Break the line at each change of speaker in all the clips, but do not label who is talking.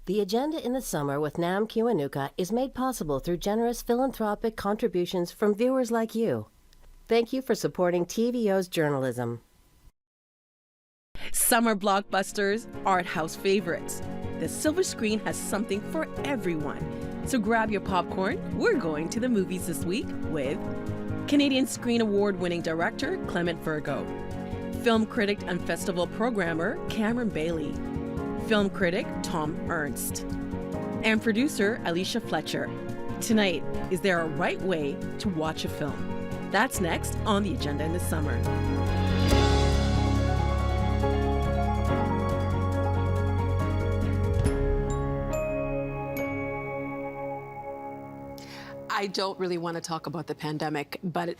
The Agenda in the Summer with Nam Kiwanuka is made possible through generous philanthropic contributions from viewers like you. Thank you for supporting TVO's journalism.
Summer blockbusters, art house favorites. The silver screen has something for everyone. So grab your popcorn. We're going to the movies this week with Canadian Screen Award-winning director Clement Virgo, film critic and festival programmer Cameron Bailey, film critic Thom Ernst, and producer Alicia Fletcher. Tonight, is there a right way to watch a film? That's next on The Agenda in the Summer.
I don't really want to talk about the pandemic, but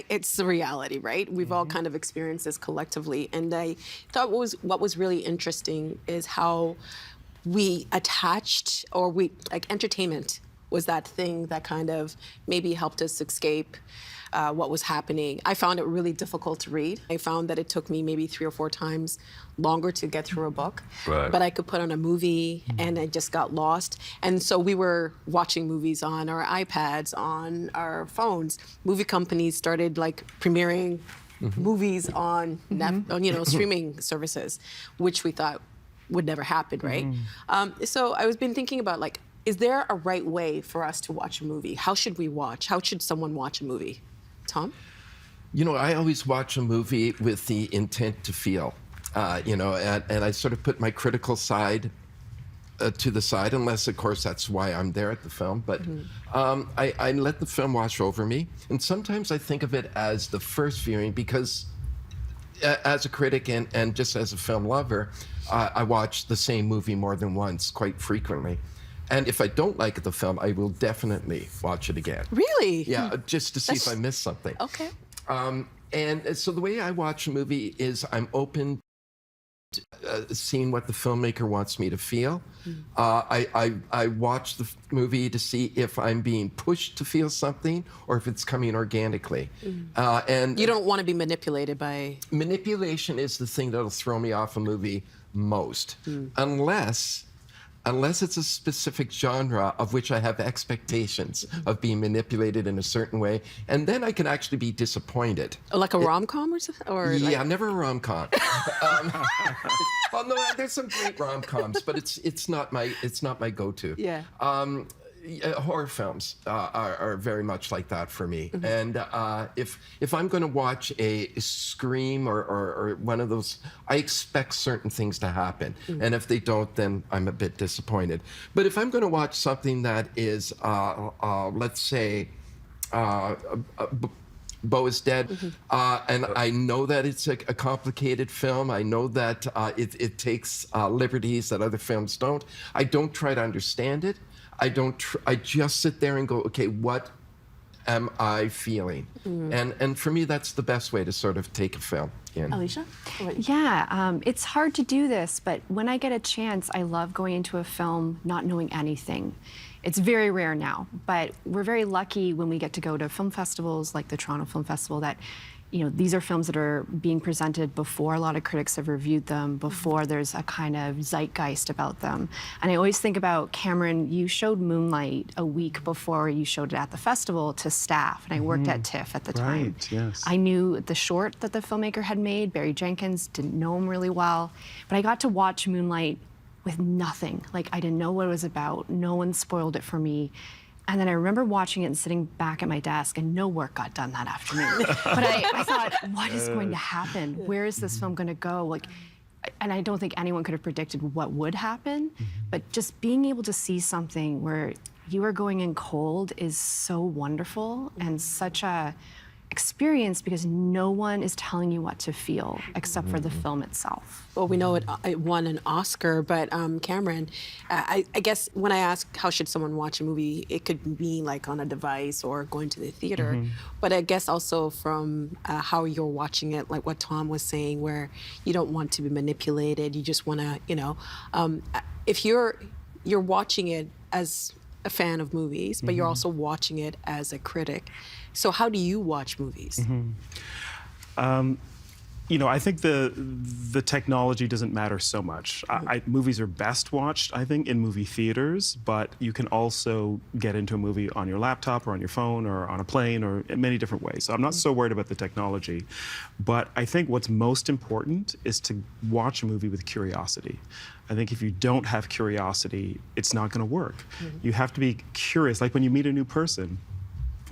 it's the reality, right? We've all kind of experienced this collectively. And I thought what was really interesting is how we attached, or entertainment was that thing that kind of maybe helped us escape what was happening. I found it really difficult to read. I found that it took me maybe 3 or 4 times longer to get through a book. Right. But I could put on a movie and I just got lost. And so we were watching movies on our iPads, on our phones. Movie companies started premiering movies on streaming services, which we thought would never happen, right? So I was been thinking about is there a right way for us to watch a movie? How should we watch? How should someone watch a movie? Thom?
I always watch a movie with the intent to feel, and I sort of put my critical side to the side, unless, of course, that's why I'm there at the film. But I let the film wash over me. And sometimes I think of it as the first viewing because as a critic and just as a film lover, I watch the same movie more than once, quite frequently. And if I don't like the film, I will definitely watch it again.
Really?
Yeah, just to see if I missed something.
Okay.
And so the way I watch a movie is I'm open to seeing what the filmmaker wants me to feel. I watch the movie to see if I'm being pushed to feel something or if it's coming organically. And
you don't want to be manipulated by...
Manipulation is the thing that'll throw me off a movie most. Unless it's a specific genre of which I have expectations of being manipulated in a certain way, and then I can actually be disappointed.
Like a rom-com or something?
Yeah, never a rom-com. Well, no, there's some great rom-coms, but it's not my go-to.
Yeah.
Horror films are very much like that for me. And if I'm going to watch a Scream or one of those, I expect certain things to happen. And if they don't, then I'm a bit disappointed. But if I'm going to watch something that is, let's say, Beau is Dead, and I know that it's a complicated film. I know that it takes liberties that other films don't. I don't try to understand it. I just sit there and go, okay, what am I feeling? And for me, that's the best way to sort of take a film in.
Alicia?
Yeah, it's hard to do this, but when I get a chance, I love going into a film not knowing anything. It's very rare now, but we're very lucky when we get to go to film festivals like the Toronto Film Festival that these are films that are being presented before a lot of critics have reviewed them, before there's a kind of zeitgeist about them. And I always think about, Cameron, you showed Moonlight a week before you showed it at the festival to staff, and I worked at TIFF at the time.
Right, yes.
I knew the short that the filmmaker had made, Barry Jenkins, didn't know him really well, but I got to watch Moonlight with nothing. I didn't know what it was about. No one spoiled it for me. And then I remember watching it and sitting back at my desk, and no work got done that afternoon. But I thought, what is going to happen? Where is this film going to go? And I don't think anyone could have predicted what would happen. But just being able to see something where you are going in cold is so wonderful and such a experience because no one is telling you what to feel except for the film itself.
Well, we know it won an Oscar, but Cameron, I guess when I ask how should someone watch a movie, it could be on a device or going to the theater. But I guess also from how you're watching it, like what Thom was saying, where you don't want to be manipulated, you just want to, if you're watching it as a fan of movies, but you're also watching it as a critic. So how do you watch movies?
I think the technology doesn't matter so much. Movies are best watched, I think, in movie theaters, but you can also get into a movie on your laptop or on your phone or on a plane or in many different ways. So I'm not so worried about the technology. But I think what's most important is to watch a movie with curiosity. I think if you don't have curiosity, it's not going to work. You have to be curious. Like when you meet a new person,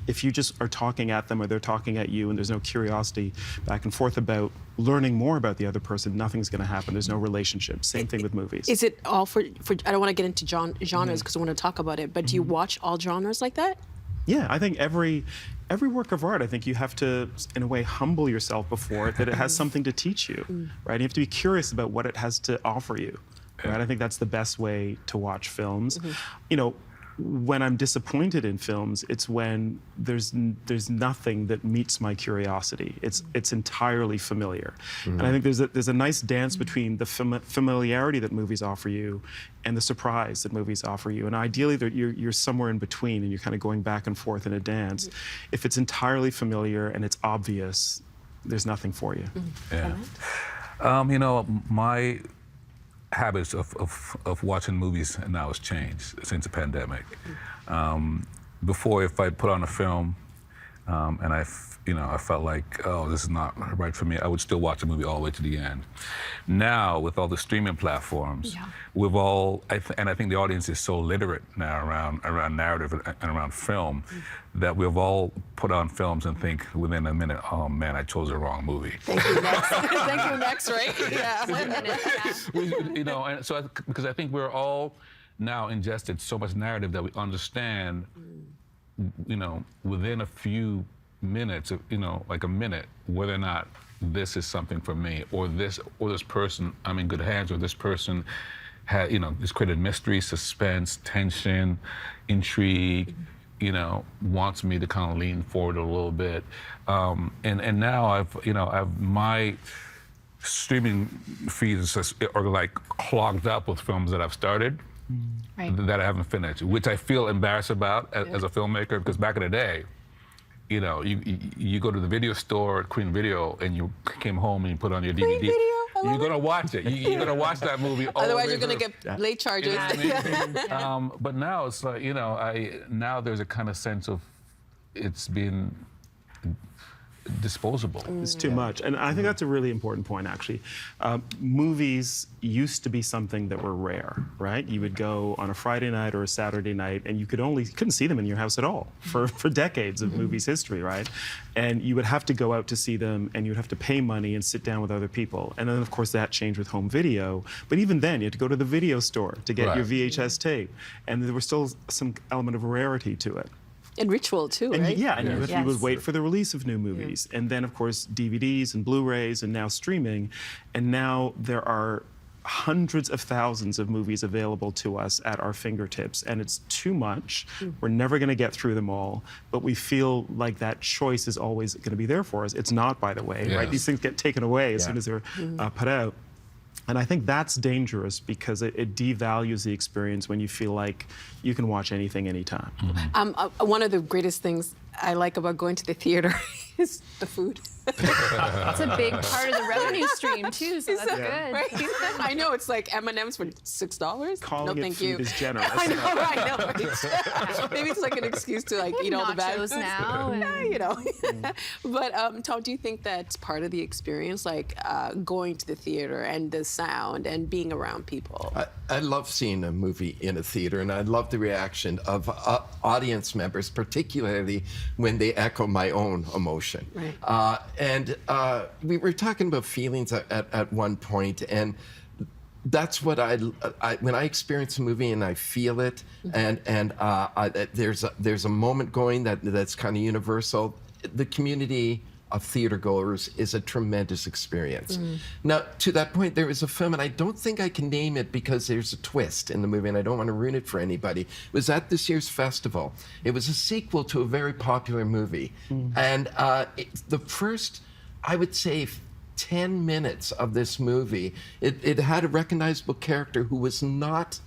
if you just are talking at them or they're talking at you and there's no curiosity back and forth about learning more about the other person, nothing's going to happen. There's no relationship. Same thing with movies.
Is it all for I don't want to get into genres because I want to talk about it, but do you watch all genres like that?
Yeah, I think every work of art, I think you have to, in a way, humble yourself before it, that it has something to teach you, right? You have to be curious about what it has to offer you, right? I think that's the best way to watch films. When I'm disappointed in films, it's when there's nothing that meets my curiosity. It's entirely familiar, and I think there's a nice dance between the familiarity that movies offer you and the surprise that movies offer you. And ideally, you're somewhere in between, and you're kind of going back and forth in a dance. If it's entirely familiar and it's obvious, there's nothing for you.
Yeah. My habits of watching movies now has changed since the pandemic. Before, if I put on a film and I felt like, oh, this is not right for me, I would still watch a movie all the way to the end. Now, with all the streaming platforms, we've all, and I think the audience is so literate now around narrative and around film, that we've all put on films and think within a minute, oh man, I chose the wrong movie.
Thank you, next. Thank you, next, right? Yeah.
1 minute,
And so because I think we're all now ingested so much narrative that we understand, within a few minutes, like a minute, whether or not this is something for me, or this person, I'm in good hands, or this person had, it's created mystery, suspense, tension, intrigue, wants me to kind of lean forward a little bit. And now I've my streaming feeds are like clogged up with films that I've started that I haven't finished, which I feel embarrassed about as a filmmaker, because back in the day, you go to the video store, Queen Video, and you came home and you put on your DVD. You're gonna watch it. You're gonna watch that movie.
Otherwise, you're gonna get late charges.
But now it's like, now there's a kind of sense of it's being disposable.
It's too much. And I think that's a really important point, actually. Movies used to be something that were rare, right? You would go on a Friday night or a Saturday night, and you couldn't see them in your house at all for decades of movies history, right? And you would have to go out to see them, and you'd have to pay money and sit down with other people. And then, of course, that changed with home video. But even then, you had to go to the video store to get your VHS tape. And there was still some element of rarity to it.
And ritual too, right?
And you would wait for the release of new movies. And then, of course, DVDs and Blu-rays and now streaming. And now there are hundreds of thousands of movies available to us at our fingertips. And it's too much. We're never going to get through them all. But we feel like that choice is always going to be there for us. It's not, by the way, right? These things get taken away as soon as they're put out. And I think that's dangerous because it devalues the experience when you feel like you can watch anything, anytime.
One of the greatest things I like about going to the theater is the food.
It's a big part of the revenue stream too, so that's good.
Right? I know, it's like M&Ms for $6.
Calling
no,
it
thank
food
you.
is generous.
I know. Right? Maybe it's like an excuse to eat all the bad foods.
Now.
But Thom, do you think that's part of the experience, like going to the theater and the sound and being around people?
I love seeing a movie in a theater, and I love the reaction of audience members, particularly when they echo my own emotion.
Right.
And we were talking about feelings at one point, and that's what I when I experience a movie and I feel it, and there's a moment going that's kind of universal. The community of theater goers is a tremendous experience. Now, to that point, there is a film, and I don't think I can name it because there's a twist in the movie, and I don't want to ruin it for anybody. It was at this year's festival. It was a sequel to a very popular movie. And the first, I would say, 10 minutes of this movie, it had a recognizable character who was not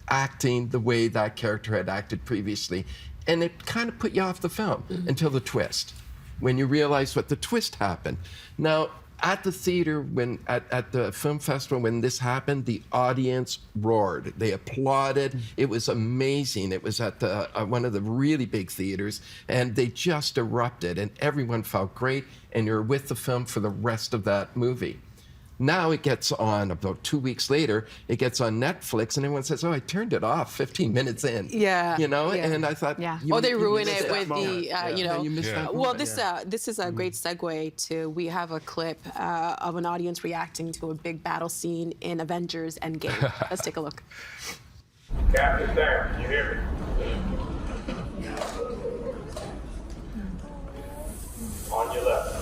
acting the way that character had acted previously. And it kind of put you off the film until the twist, when you realize what the twist happened. Now, at the theater, when at the film festival, when this happened, the audience roared. They applauded. It was amazing. It was at the one of the really big theaters, and they just erupted, and everyone felt great, and you're with the film for the rest of that movie. Now it gets on about 2 weeks later, it gets on Netflix, and everyone says, oh, I turned it off 15 minutes in.
Yeah.
You know,
yeah.
and I thought,
Yeah.
They ruin
missed
it
that
with
moment.
you know.
You missed that
Well,
moment.
this is a great segue to, we have a clip of an audience reacting to a big battle scene in Avengers Endgame. Let's take a look.
Captain Sam, can you hear me? On your left.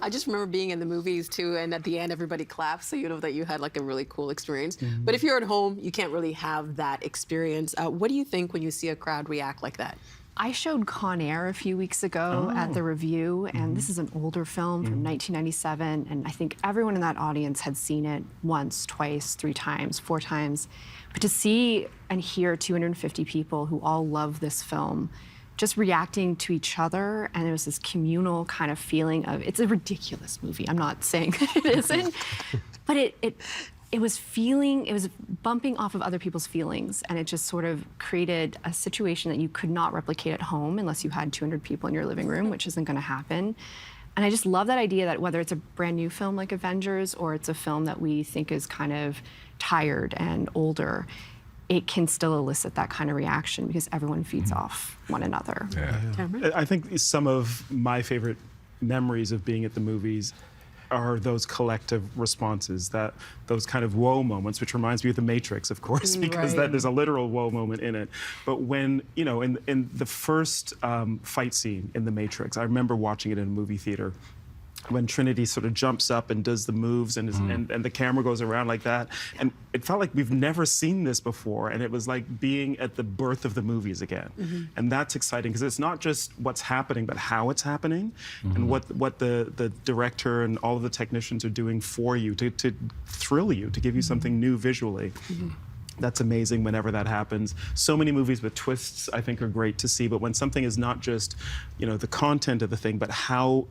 I just remember being in the movies too, and at the end everybody claps, so you know that you had like a really cool experience. But if you're at home, you can't really have that experience. What do you think when you see a crowd react like that?
I showed Conair a few weeks ago at the review, and this is an older film from 1997, and I think everyone in that audience had seen it once, twice, 3 times, 4 times. But to see and hear 250 people who all love this film just reacting to each other, and there was this communal kind of feeling of, it's a ridiculous movie. I'm not saying that it isn't, but it was bumping off of other people's feelings, and it just sort of created a situation that you could not replicate at home unless you had 200 people in your living room, which isn't going to happen. And I just love that idea that whether it's a brand new film like Avengers or it's a film that we think is kind of tired and older, it can still elicit that kind of reaction because everyone feeds off one another.
Yeah.
I think some of my favorite memories of being at the movies are those collective responses, those kind of whoa moments, which reminds me of The Matrix, of course, because there's a literal whoa moment in it. But when, you know, in the first fight scene in The Matrix, I remember watching it in a movie theater, when Trinity sort of jumps up and does the moves and the camera goes around like that. And it felt like we've never seen this before. And it was like being at the birth of the movies again. And that's exciting because it's not just what's happening, but how it's happening and what the director and all of the technicians are doing for you to thrill you, to give you something new visually. That's amazing whenever that happens. So many movies with twists, I think, are great to see. But when something is not just, you know, the content of the thing, but how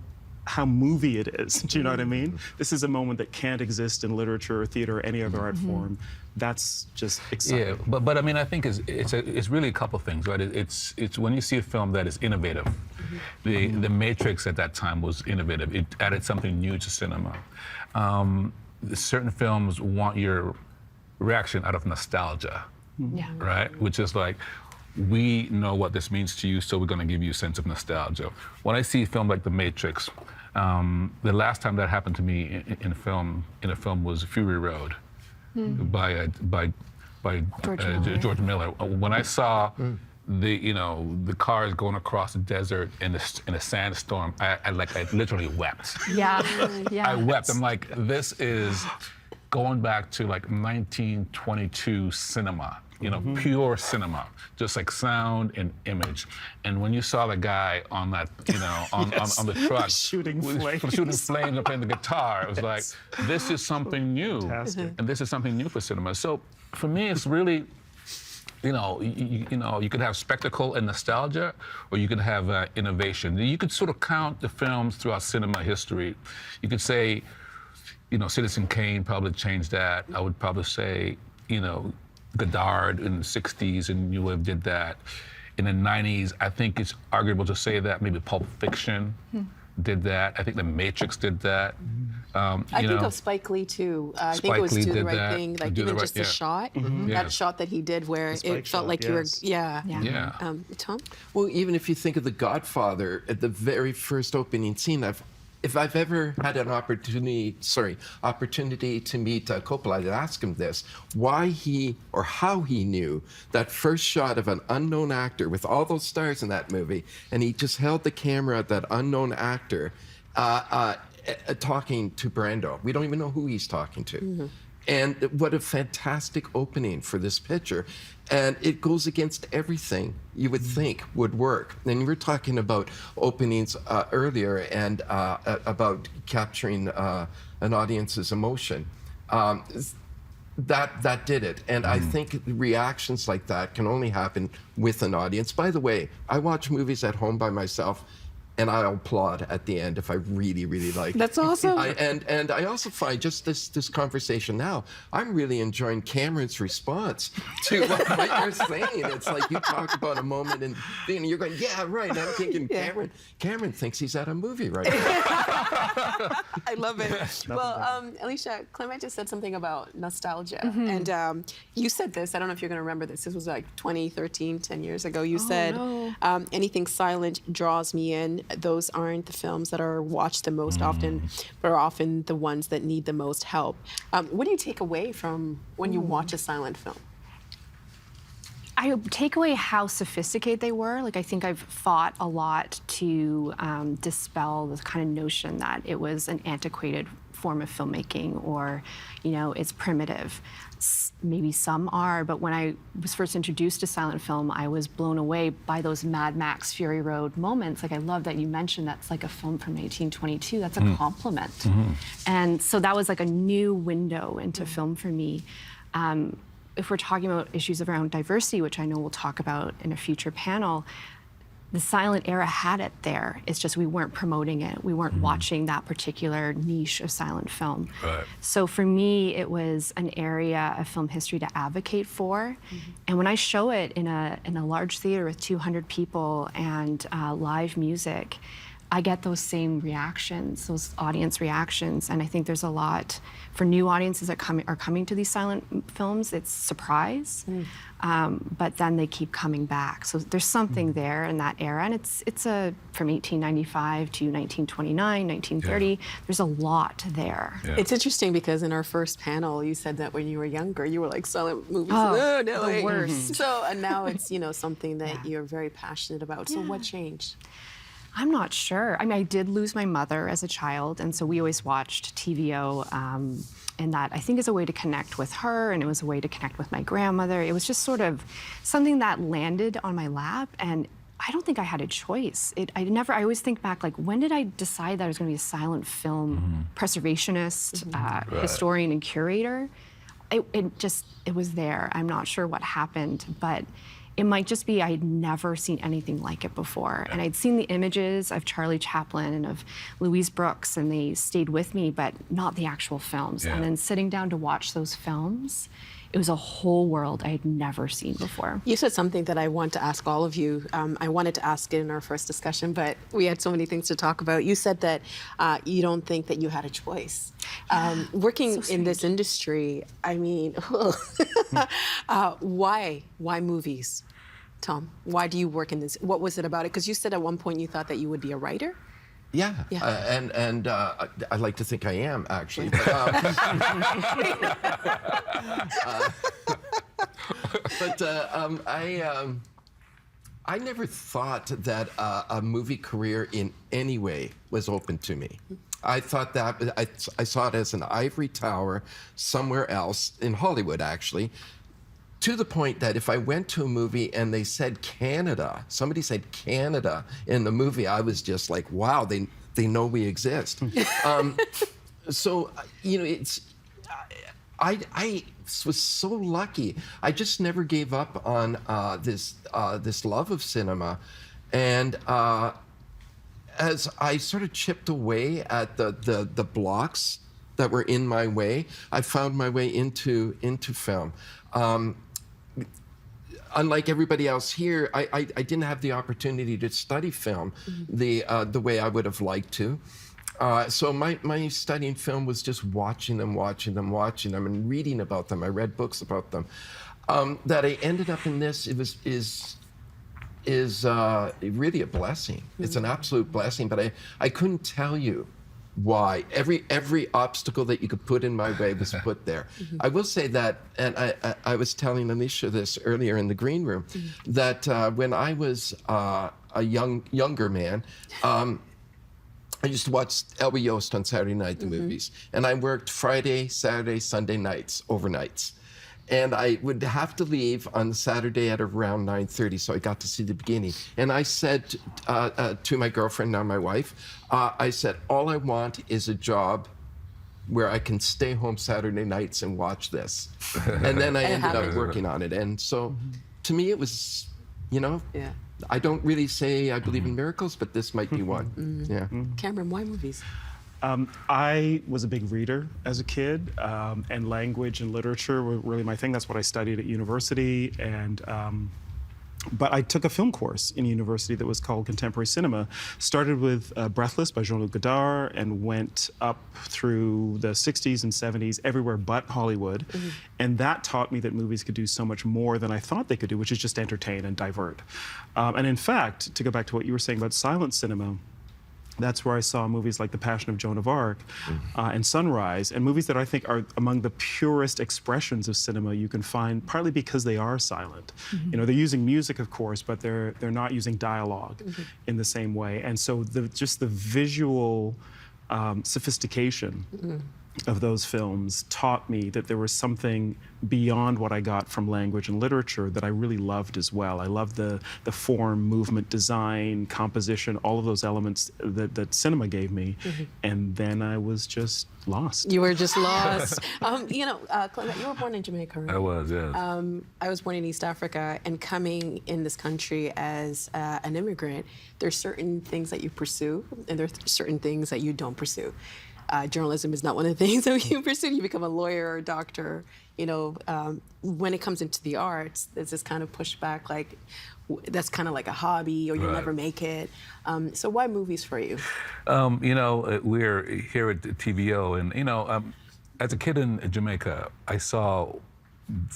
movie it is. Do you know what I mean? This is a moment that can't exist in literature or theater or any other art form. That's just exciting.
Yeah, but I mean, I think it's really a couple things, right? It's when you see a film that is innovative. The Matrix at that time was innovative. It added something new to cinema. Certain films want your reaction out of nostalgia, right? Which is like, we know what this means to you, so we're going to give you a sense of nostalgia. When I see a film like The Matrix, the last time that happened to me in a film was Fury Road by George Miller. When I saw the cars going across the desert in a sandstorm, I literally wept. I wept. I'm like, this is going back to like 1922 cinema. You know, pure cinema, just like sound and image. And when you saw the guy on that, you know, on the truck shooting flames and playing the guitar, it was like, this is something new.
Fantastic.
And this is something new for cinema. So for me, it's really, you know, you could have spectacle and nostalgia, or you could have innovation. You could sort of count the films throughout cinema history. You could say, you know, Citizen Kane probably changed that. I would probably say, you know, Godard in the 60s and New Wave did that. In the 90s, I think it's arguable to say that maybe Pulp Fiction did that. I think The Matrix did that.
I think of Spike Lee too. I think it was Do the Right Thing, like even just the shot, that shot that he did where it felt like you were, Thom?
Well, even if you think of The Godfather, at the very first opening scene, if I've ever had an opportunity to meet Coppola, I'd ask him this: why he or how he knew that first shot of an unknown actor with all those stars in that movie, and he just held the camera at that unknown actor talking to Brando. We don't even know who he's talking to. And what a fantastic opening for this picture. And it goes against everything you would think would work. And you were talking about openings earlier and about capturing an audience's emotion. That did it. And I think reactions like that can only happen with an audience. By the way, I watch movies at home by myself, and I'll applaud at the end if I really, really like it.
That's awesome.
And I also find just this conversation now, I'm really enjoying Cameron's response to what you're saying. It's like you talk about a moment and then you're going, yeah, right. I'm thinking Cameron thinks he's at a movie right now.
I love it. Well, Alicia, Clement just said something about nostalgia. And you said this, I don't know if you're going to remember this. This was like 2013, 10 years ago. You said, anything silent draws me in. Those aren't the films that are watched the most often, but are often the ones that need the most help. What do you take away from when you watch a silent film?
I take away how sophisticated they were. Like, I think I've fought a lot to dispel the kind of notion that it was an antiquated form of filmmaking or, you know, it's primitive. Maybe some are, but when I was first introduced to silent film, I was blown away by those Mad Max Fury Road moments. Like, I love that you mentioned that's like a film from 1822. That's a compliment. And so that was like a new window into film for me. If we're talking about issues around diversity, which I know we'll talk about in a future panel, the silent era had it there. It's just we weren't promoting it. We weren't watching that particular niche of silent film.
Right.
So for me, it was an area of film history to advocate for. And when I show it in a large theater with 200 people and live music, I get those same reactions, those audience reactions. And I think there's a lot for new audiences that are coming to these silent films. It's surprise, but then they keep coming back. So there's something there in that era, and it's from 1895 to 1929, 1930. There's a lot there.
It's interesting because in our first panel, you said that when you were younger, you were like silent movies.
Oh,
no
the
way.
worst.
So and now it's something that you're very passionate about. So what changed?
I'm not sure. I mean, I did lose my mother as a child, and so we always watched TVO, and that I think is a way to connect with her, and it was a way to connect with my grandmother. It was just sort of something that landed on my lap, and I don't think I had a choice. I always think back, like, when did I decide that I was going to be a silent film preservationist, historian, and curator? It was there. I'm not sure what happened, but it might just be I'd never seen anything like it before. And I'd seen the images of Charlie Chaplin and of Louise Brooks, and they stayed with me, but not the actual films. And then sitting down to watch those films, it was a whole world I had never seen before.
You said something that I want to ask all of you. I wanted to ask it in our first discussion, but we had so many things to talk about. You said that you don't think that you had a choice. Working in this industry, I mean, why movies? Thom, why do you work in this? What was it about it? Because you said at one point you thought that you would be a writer.
Yeah. And I like to think I am, actually. But I never thought that a movie career in any way was open to me. I thought that I saw it as an ivory tower somewhere else in Hollywood, actually. To the point that if I went to a movie and they said Canada, somebody said Canada in the movie, I was just like, wow, they know we exist. So, I was so lucky. I just never gave up on this love of cinema. And as I sort of chipped away at the blocks that were in my way, I found my way into film. Unlike everybody else here, I didn't have the opportunity to study film the way I would have liked to. So my studying film was just watching them, and reading about them. I read books about them. That I ended up in this, is really a blessing. It's an absolute blessing, but I couldn't tell you why. Every obstacle that you could put in my way was put there. I will say that, and I was telling Alicia this earlier in the green room, that when I was a younger man, I I used to watch Elby Yost on Saturday night, the movies. And I worked Friday, Saturday, Sunday nights, overnights. And I would have to leave on Saturday at around 9:30, so I got to see the beginning. And I said to my girlfriend, now my wife, I said, all I want is a job where I can stay home Saturday nights and watch this. And then I ended up working on it. And so to me, it was, you know, I don't really say I believe in miracles, but this might be one. Yeah.
Cameron, why movies?
I was a big reader as a kid, and language and literature were really my thing. That's what I studied at university. And but I took a film course in university that was called Contemporary Cinema. Started with Breathless by Jean-Luc Godard and went up through the 60s and 70s, everywhere but Hollywood. And that taught me that movies could do so much more than I thought they could do, which is just entertain and divert. And in fact, to go back to what you were saying about silent cinema, that's where I saw movies like The Passion of Joan of Arc and Sunrise, and movies that I think are among the purest expressions of cinema you can find, partly because they are silent. You know, they're using music, of course, but they're not using dialogue in the same way. And so just the visual sophistication of those films taught me that there was something beyond what I got from language and literature that I really loved as well. I loved the form, movement, design, composition, all of those elements that cinema gave me. And then I was just lost.
You were just lost. You know, Clement, you were born in Jamaica, right?
I was, yes.
I was born in East Africa, and coming in this country as an immigrant, there's certain things that you pursue, and there's certain things that you don't pursue. Journalism is not one of the things that you pursue. You become a lawyer or a doctor. You know, when it comes into the arts, there's this kind of pushback, like that's kind of like a hobby, or you'll never make it. So why movies for you?
You know, we're here at TVO, and you know, as a kid in Jamaica, I saw,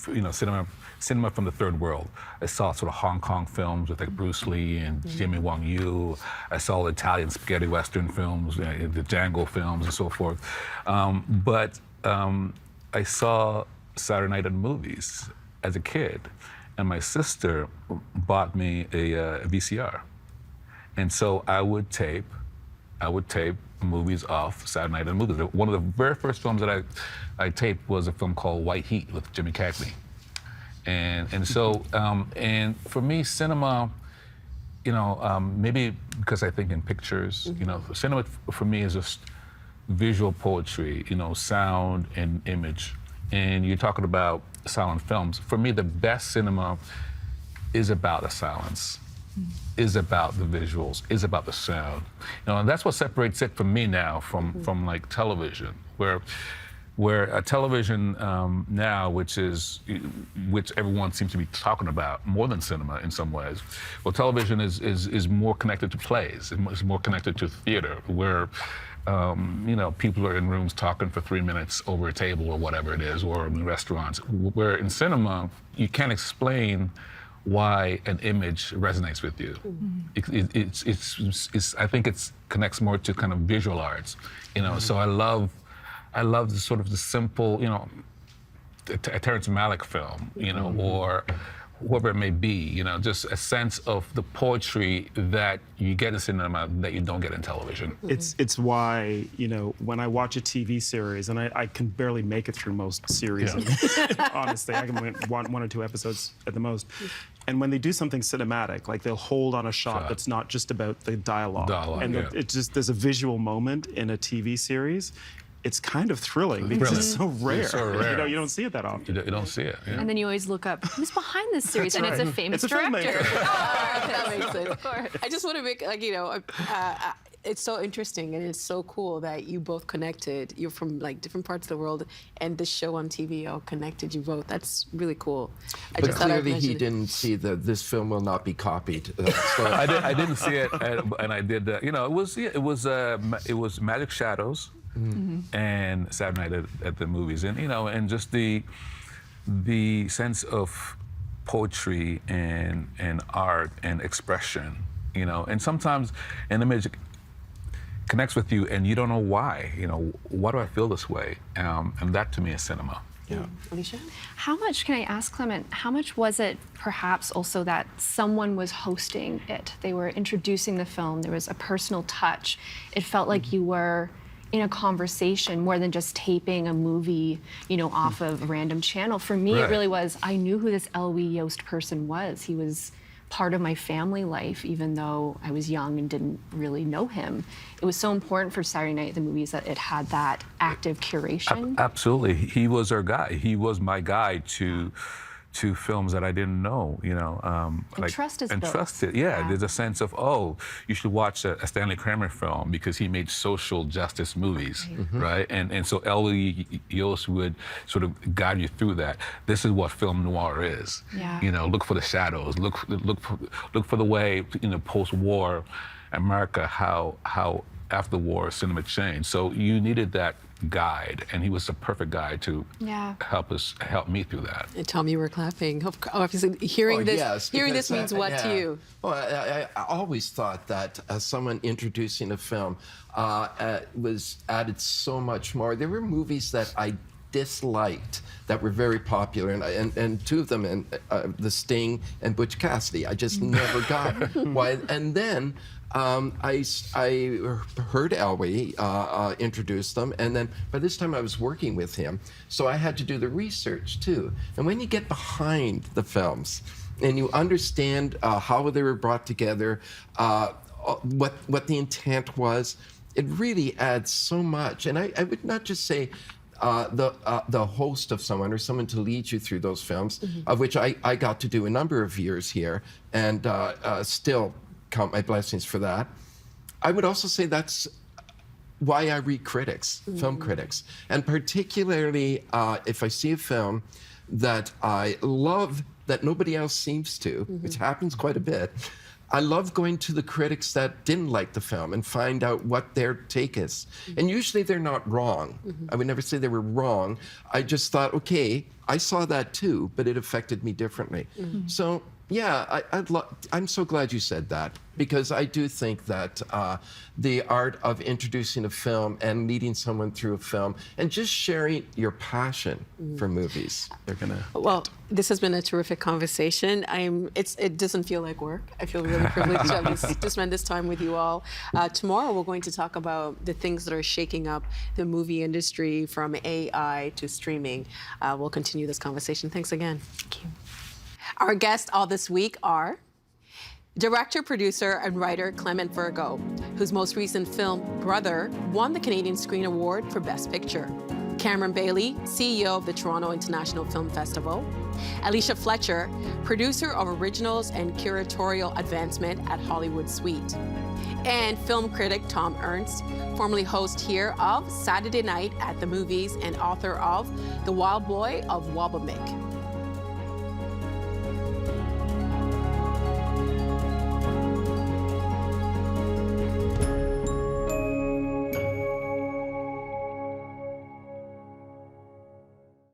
you know, cinema from the third world. I saw sort of Hong Kong films with like Bruce Lee and Jimmy Wong Yu. I saw Italian spaghetti western films, the Django films and so forth. But I saw Saturday night at movies as a kid, and my sister bought me a VCR. And so I would tape movies off Saturday night at movies. One of the very first films that I taped was a film called White Heat with Jimmy Cagney. And so, and for me, cinema, you know, maybe because I think in pictures, you know, cinema for me is just visual poetry, you know, sound and image. And you're talking about silent films. For me, the best cinema is about the silence, is about the visuals, is about the sound. You know, and that's what separates it from me now from like television, where a television now, which everyone seems to be talking about more than cinema in some ways. Well, television is more connected to plays. It's more connected to theater, where you know, people are in rooms talking for 3 minutes over a table or whatever it is, or in restaurants. Where in cinema, you can't explain why an image resonates with you. I think it connects more to kind of visual arts, you know. So I love the sort of the simple, you know, a Terrence Malick film, you know, or whoever it may be, you know, just a sense of the poetry that you get in cinema that you don't get in television.
It's why, you know, when I watch a TV series, and I can barely make it through most series, honestly, I can one or two episodes at the most. And when they do something cinematic, like they'll hold on a shot that's not just about the dialogue. And it's just, there's a visual moment in a TV series. It's kind of thrilling because it's so rare.
It's so rare.
You know, you don't see it that often.
You don't see it. Yeah.
And then you always look up, who's behind this series?
That's
and
right.
it's a famous
It's a
director.
filmmaker.
That makes sense.
Of course.
I just want to make, like, you know, it's so interesting and it's so cool that you both connected. You're from like different parts of the world, and this show on TVO connected you both. That's really cool.
But clearly he didn't see that this film will not be copied. So.
I didn't see it, and I did. You know, it was Magic Shadows. And Saturday night at the movies, and you know, and just the sense of poetry and art and expression, you know, and sometimes an image connects with you and you don't know why. You know, why do I feel this way? And that to me is cinema.
Yeah.
Alicia?
How much, can I ask Clement, how much was it perhaps also that someone was hosting it? They were introducing the film, there was a personal touch. It felt like you were in a conversation more than just taping a movie, off of a random channel. For me, it
Right.
really was, I knew who this Elwee Yost person was. He was part of my family life, even though I was young and didn't really know him. It was so important for Saturday Night at the Movies that it had that active curation.
Absolutely. He was our guy. He was my guide to films that I didn't know,
And trust is
and
built.
trust it.
Yeah.
There's a sense of, oh, you should watch a Stanley Kramer film because he made social justice movies, right? And so Elwee Yost would sort of guide you through that. This is what film noir is.
Yeah.
Look for the shadows. Look for the way, post-war America, how after the war cinema changed. So you needed that guide, and he was the perfect guide to help me through that.
And Thom, you were clapping. Obviously, hearing this
because,
means what to you?
Well, I always thought that someone introducing a film was added so much more. There were movies that I disliked that were very popular, and two of them, The Sting and Butch Cassidy, I just never got why. And then I heard Elwee introduce them, and then by this time I was working with him, so I had to do the research too. And when you get behind the films and you understand how they were brought together, what the intent was, it really adds so much. And I would not just say the host of someone or someone to lead you through those films, of which I got to do a number of years here, and still count my blessings for that. I would also say that's why I read critics, film critics, and particularly if I see a film that I love that nobody else seems to, which happens quite a bit, I love going to the critics that didn't like the film and find out what their take is. And usually they're not wrong. I would never say they were wrong. I just thought, okay, I saw that too, but it affected me differently. So yeah, I'm so glad you said that, because I do think that the art of introducing a film and leading someone through a film and just sharing your passion for movies, they're gonna.
Well, this has been a terrific conversation. It doesn't feel like work. I feel really privileged to spend this time with you all. Tomorrow we're going to talk about the things that are shaking up the movie industry, from AI to streaming. We'll continue this conversation. Thanks again.
Thank you.
Our guests all this week are director, producer, and writer Clement Virgo, whose most recent film, Brother, won the Canadian Screen Award for Best Picture. Cameron Bailey, CEO of the Toronto International Film Festival. Alicia Fletcher, producer of originals and curatorial advancement at Hollywood Suite. And film critic Thom Ernst, formerly host here of Saturday Night at the Movies and author of The Wild Boy of Waubamik.